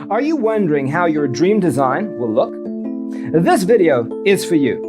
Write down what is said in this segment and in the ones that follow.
Are you wondering how your dream design will look? This video is for you.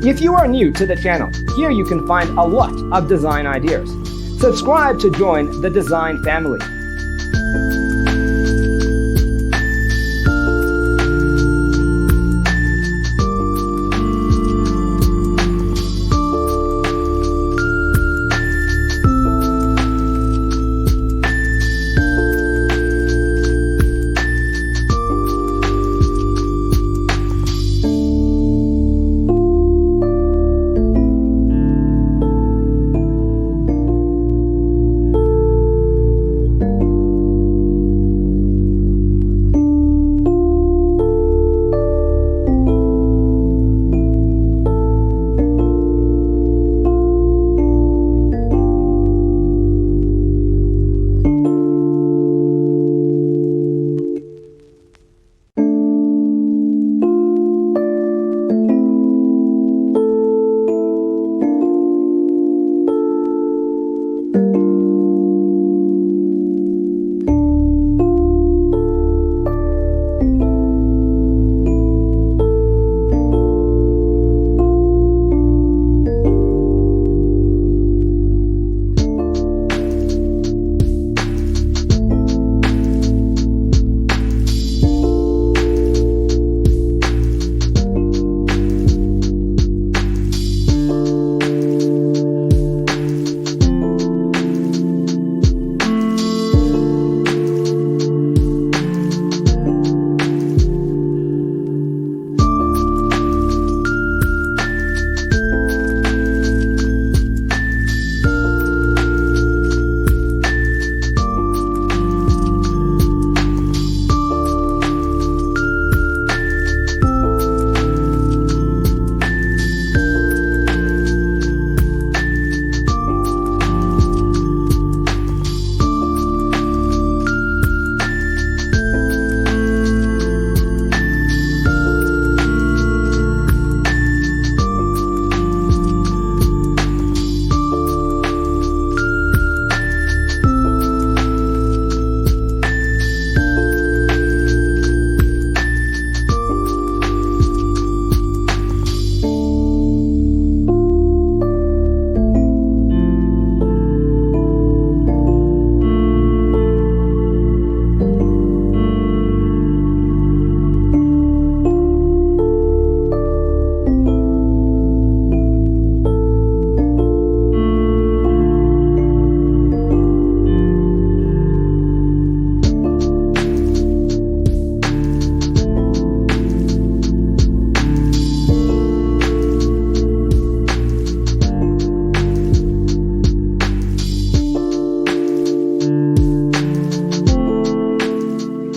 If you are new to the channel, here you can find a lot of design ideas. Subscribe to join the design family.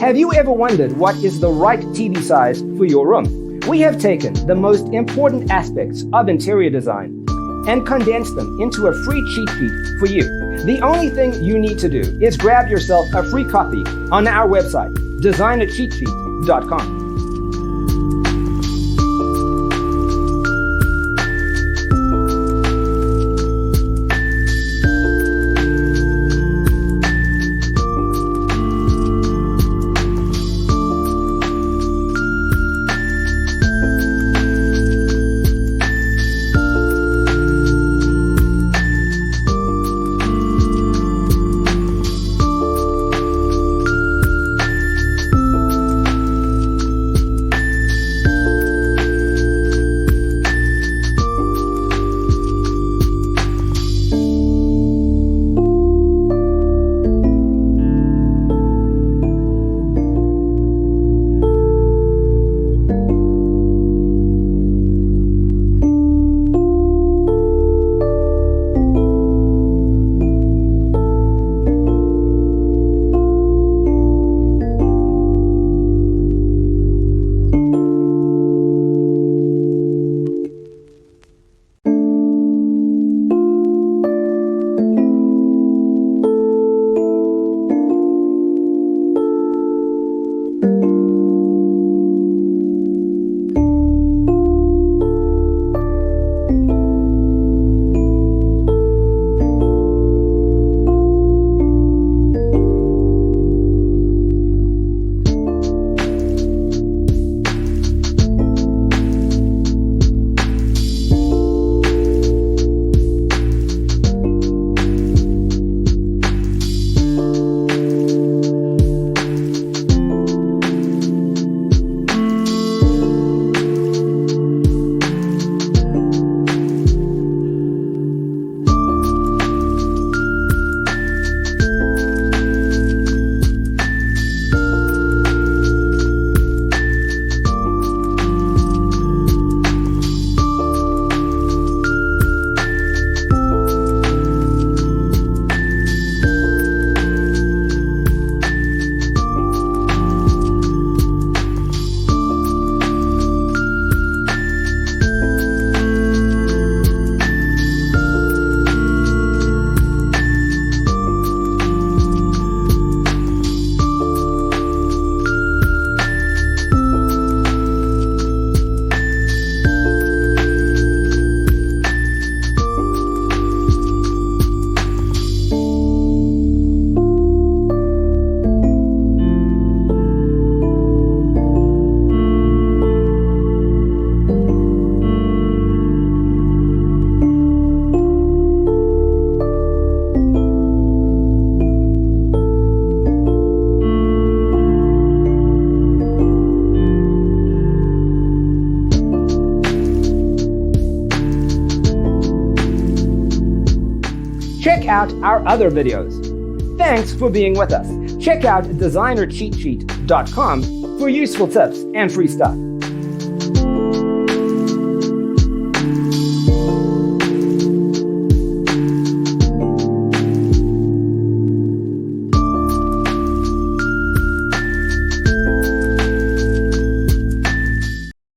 Have you ever wondered what is the right TV size for your room? We have taken the most important aspects of interior design and condensed them into a free cheat sheet for you. The only thing you need to do is grab yourself a free copy on our website, designercheatsheet.com. Check out our other videos. Thanks for being with us. Check out designercheatsheet.com for useful tips and free stuff.